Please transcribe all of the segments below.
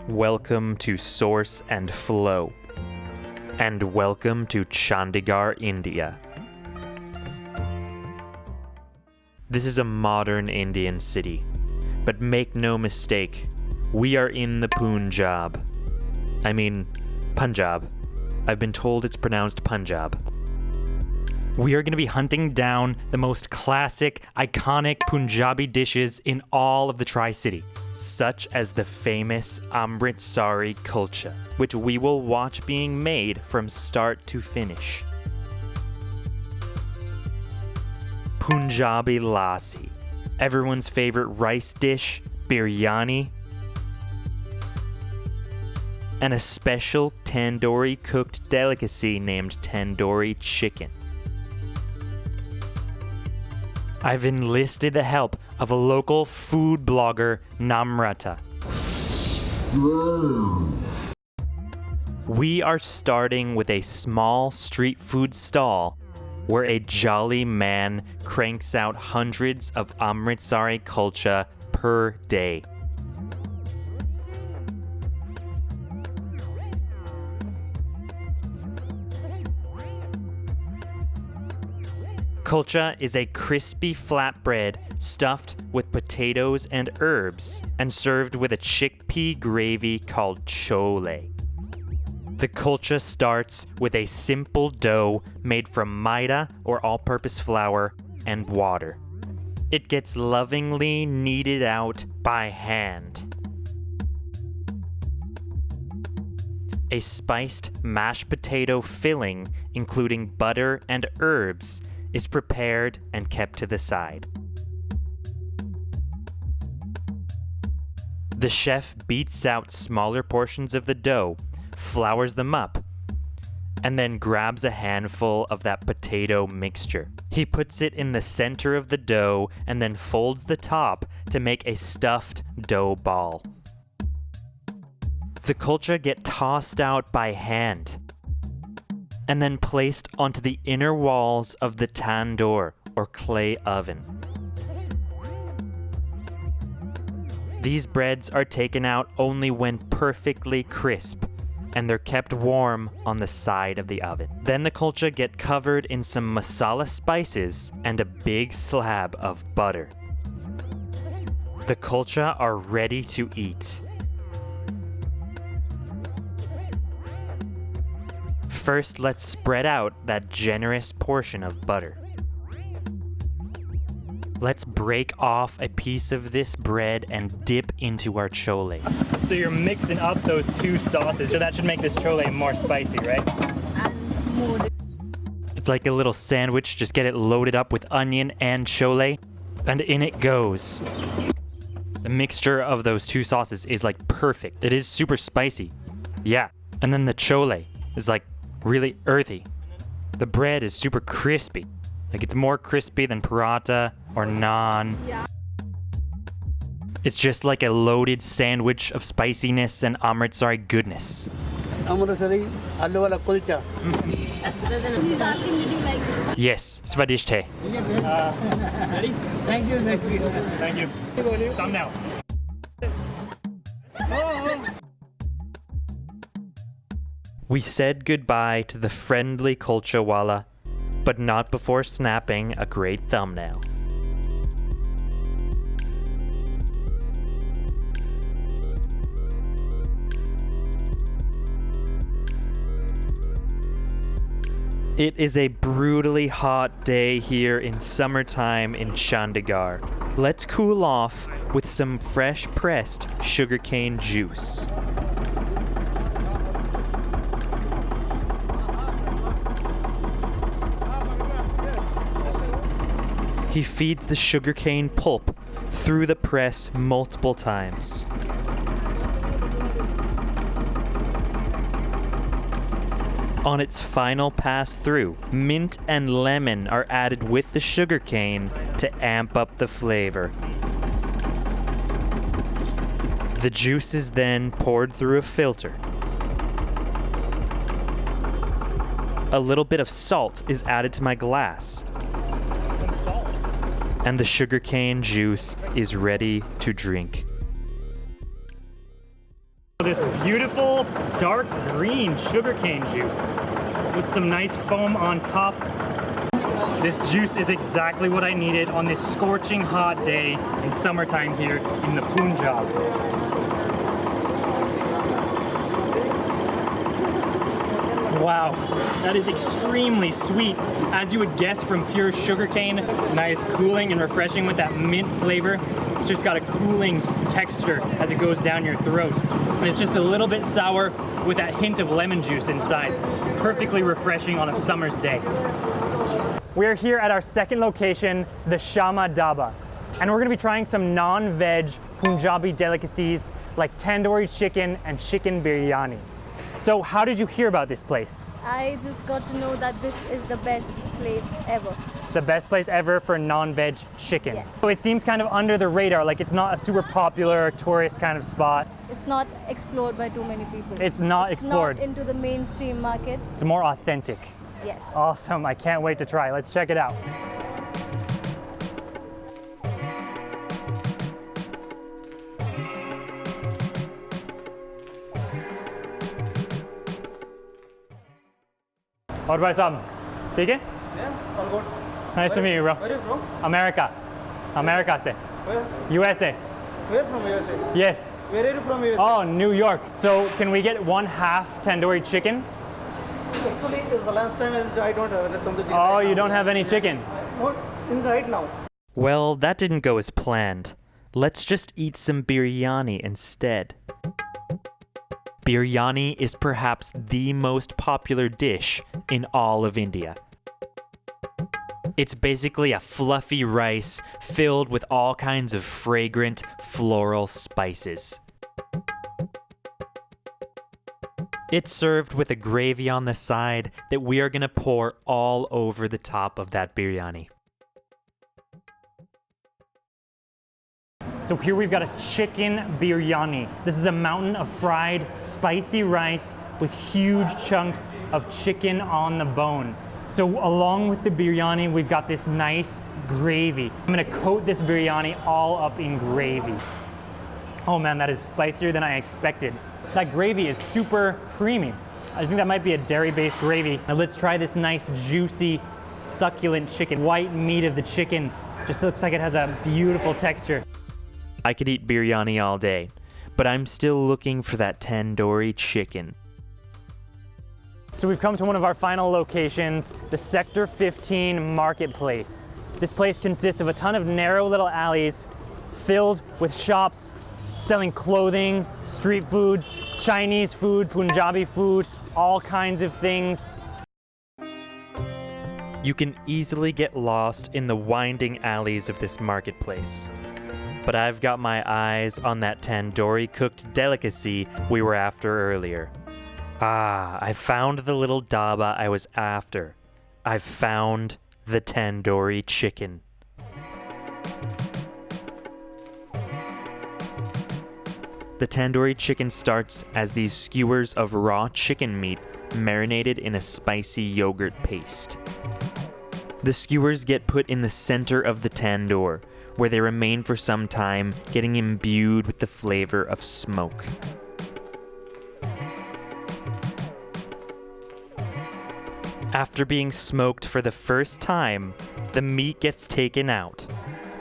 Welcome to Source and Flow. And welcome to Chandigarh, India. This is a modern Indian city. But make no mistake, we are in the Punjab. I mean, Punjab. I've been told it's pronounced Punjab. We are going to be hunting down the most classic, iconic Punjabi dishes in all of the Tri-City, such as the famous Amritsari Kulcha, which we will watch being made from start to finish. Punjabi Lassi, everyone's favorite rice dish, Biryani, and a special tandoori cooked delicacy named Tandoori Chicken. I've enlisted the help of a local food blogger, Namrata. We are starting with a small street food stall where a jolly man cranks out hundreds of Amritsari Kulcha per day. Kulcha is a crispy flatbread stuffed with potatoes and herbs and served with a chickpea gravy called chole. The kulcha starts with a simple dough made from maida or all-purpose flour and water. It gets lovingly kneaded out by hand. A spiced mashed potato filling, including butter and herbs, is prepared and kept to the side. The chef beats out smaller portions of the dough, flours them up, and then grabs a handful of that potato mixture. He puts it in the center of the dough and then folds the top to make a stuffed dough ball. The kulcha get tossed out by hand and then placed onto the inner walls of the tandoor, or clay oven. These breads are taken out only when perfectly crisp, and they're kept warm on the side of the oven. Then the kulcha get covered in some masala spices and a big slab of butter. The kulcha are ready to eat. First, let's spread out that generous portion of butter. Let's break off a piece of this bread and dip into our chole. So you're mixing up those two sauces, so that should make this chole more spicy, right? It's like a little sandwich, just get it loaded up with onion and chole, and in it goes. The mixture of those two sauces is like perfect. It is super spicy. Yeah, and then the chole is like really earthy. The bread is super crispy. Like it's more crispy than paratha or naan. It's just like a loaded sandwich of spiciness and Amritsari goodness. Amritsari aloo wala kulcha. He's asking, did you like it? Yes, svadishte. Ready? Thank you. Thank you. Come now. We said goodbye to the friendly kulcha wala, but not before snapping a great thumbnail. It is a brutally hot day here in summertime in Chandigarh. Let's cool off with some fresh pressed sugarcane juice. He feeds the sugarcane pulp through the press multiple times. On its final pass through, mint and lemon are added with the sugarcane to amp up the flavor. The juice is then poured through a filter. A little bit of salt is added to my glass. And the sugarcane juice is ready to drink. this beautiful dark green sugarcane juice with some nice foam on top. This juice is exactly what I needed on this scorching hot day in summertime here in the Punjab. Wow, that is extremely sweet, as you would guess from pure sugarcane. Nice, cooling and refreshing with that mint flavor. It's just got a cooling texture as it goes down your throat. And it's just a little bit sour with that hint of lemon juice inside. Perfectly refreshing on a summer's day. We are here at our second location, the Shama Dhaba. And we're gonna be trying some non-veg Punjabi delicacies like Tandoori Chicken and Chicken Biryani. So how did you hear about this place? I just got to know that this is the best place ever. The best place ever for non-veg chicken. Yes. So it seems kind of under the radar, like it's not a super popular tourist kind of spot. It's not explored by too many people. It's not explored. Not into the mainstream market. It's more authentic. Yes. Awesome, I can't wait to try. Let's check it out. और भाई साहब, ठीक है? Yeah, all good. Nice to meet you, bro. Where are you from? America se. Where? USA. Where from USA? Yes. Where are you from USA? Oh, New York. So can we get 1/2 tandoori chicken? Actually, it's the last time I don't have a tandoori chicken. Oh, right you now. don't have any chicken? Not in right now. Well, that didn't go as planned. Let's just eat some biryani instead. Biryani is perhaps the most popular dish in all of India. It's basically a fluffy rice filled with all kinds of fragrant floral spices. It's served with a gravy on the side that we are gonna pour all over the top of that biryani. So here we've got a chicken biryani. This is a mountain of fried, spicy rice with huge chunks of chicken on the bone. So along with the biryani, we've got this nice gravy. I'm gonna coat this biryani all up in gravy. Oh man, that is spicier than I expected. That gravy is super creamy. I think that might be a dairy-based gravy. Now let's try this nice, juicy, succulent chicken. White meat of the chicken just looks like it has a beautiful texture. I could eat biryani all day, but I'm still looking for that tandoori chicken. So we've come to one of our final locations, the Sector 15 Marketplace. This place consists of a ton of narrow little alleys filled with shops selling clothing, street foods, Chinese food, Punjabi food, all kinds of things. You can easily get lost in the winding alleys of this marketplace. But I've got my eyes on that tandoori cooked delicacy we were after earlier. Ah, I found the little dhaba I was after. I've found the tandoori chicken. The tandoori chicken starts as these skewers of raw chicken meat marinated in a spicy yogurt paste. The skewers get put in the center of the tandoor, where they remain for some time, getting imbued with the flavor of smoke. After being smoked for the first time, the meat gets taken out.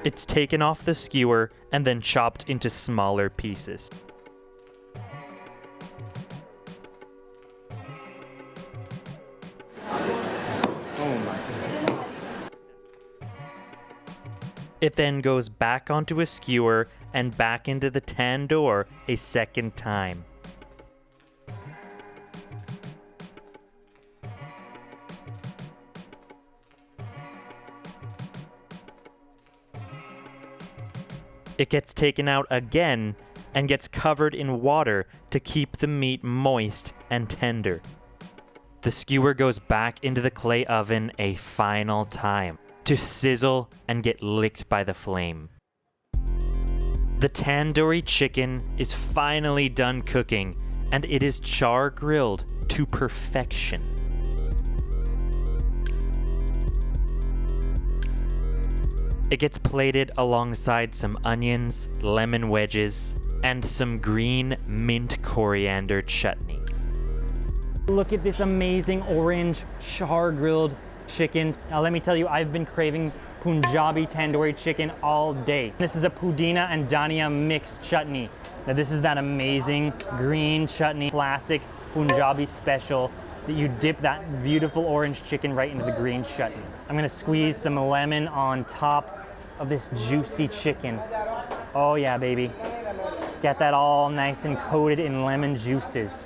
It's taken off the skewer and then chopped into smaller pieces. It then goes back onto a skewer and back into the tandoor a second time. It gets taken out again and gets covered in water to keep the meat moist and tender. The skewer goes back into the clay oven a final time to sizzle and get licked by the flame. The tandoori chicken is finally done cooking, and it is char grilled to perfection. It gets plated alongside some onions, lemon wedges, and some green mint coriander chutney. Look at this amazing orange char-grilled chicken. Now let me tell you, I've been craving Punjabi tandoori chicken all day. This is a Pudina and Dhaniya mixed chutney. Now this is that amazing green chutney, classic Punjabi special, that you dip that beautiful orange chicken right into the green chutney. I'm gonna squeeze some lemon on top of this juicy chicken. Oh yeah, baby. Get that all nice and coated in lemon juices.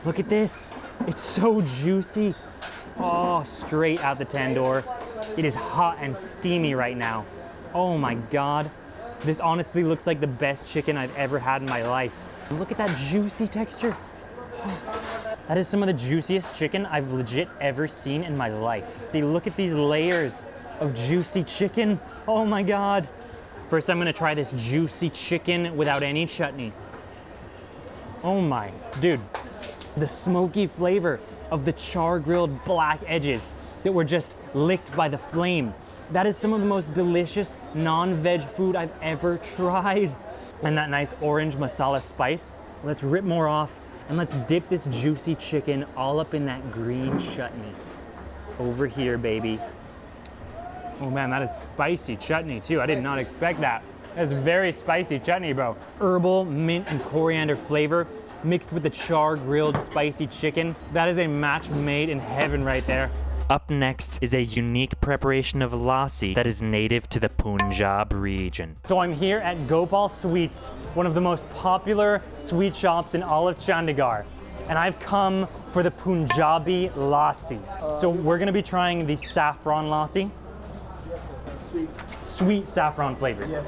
Look at this, it's so juicy. Oh, straight out the tandoor. It is hot and steamy right now. Oh my God. This honestly looks like the best chicken I've ever had in my life. Look at that juicy texture. That is some of the juiciest chicken I've legit ever seen in my life. Look at these layers of juicy chicken. Oh my God. First, I'm gonna try this juicy chicken without any chutney. Oh my, dude. The smoky flavor of the char-grilled black edges that were just licked by the flame. That is some of the most delicious non-veg food I've ever tried. And that nice orange masala spice. Let's rip more off and let's dip this juicy chicken all up in that green chutney. Over here, baby. Oh man, that is spicy chutney too. I did not expect that. That's very spicy chutney, bro. Herbal, mint, and coriander flavor mixed with the char-grilled spicy chicken. That is a match made in heaven right there. Up next is a unique preparation of lassi that is native to the Punjab region. So I'm here at Gopal Sweets, one of the most popular sweet shops in all of Chandigarh. And I've come for the Punjabi lassi. So we're gonna be trying the saffron lassi. Sweet saffron flavor. Yes.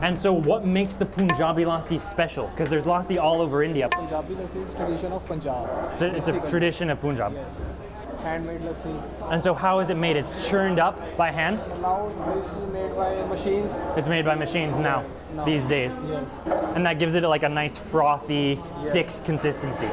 And so what makes the Punjabi lassi special? Because there's lassi all over India. Punjabi lassi is tradition of Punjab. It's a tradition of Punjab. Yes. Handmade lassi. And so how is it made? It's churned up by hand? Now this is made by machines. It's made by machines now, Now. these days. Yes. And that gives it like a nice frothy, thick consistency.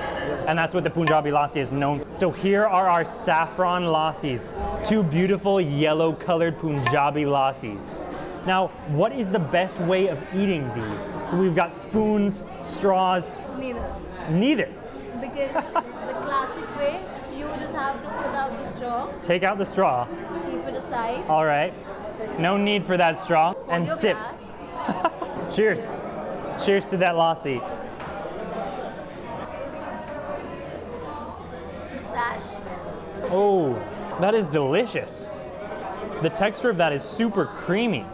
And that's what the Punjabi lassi is known for. So here are our saffron lassis. Two beautiful yellow colored Punjabi lassis. Now, what is the best way of eating these? We've got spoons, straws. Neither. Neither. Because the classic way, you just have to put out the straw, Take out the straw. keep it aside. All right. No need for that straw. And your sip. glass. Cheers. Cheers to that lassi. Splash. Oh, that is delicious. The texture of that is super creamy.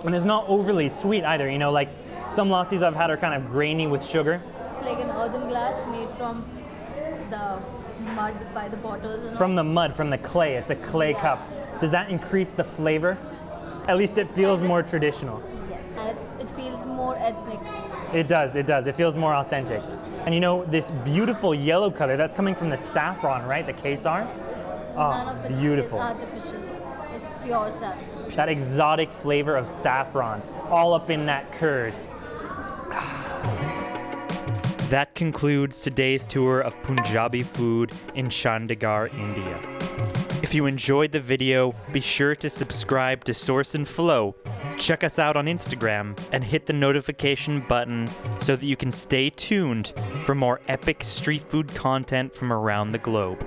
And it's not overly sweet either. You know, like some lassis I've had are kind of grainy with sugar. It's like an earthen glass made from the mud by the potters and all. From the mud, from the clay. It's a clay Yeah. cup. Does that increase the flavor? At least it feels more traditional. Yes, and it feels more ethnic. It does, it does. It feels more authentic. And you know, this beautiful yellow color, that's coming from the saffron, right? The kesar? None of it beautiful. is artificial. It's pure saffron. That exotic flavor of saffron, all up in that curd. That concludes today's tour of Punjabi food in Chandigarh, India. If you enjoyed the video, be sure to subscribe to Source and Flow, check us out on Instagram, and hit the notification button so that you can stay tuned for more epic street food content from around the globe.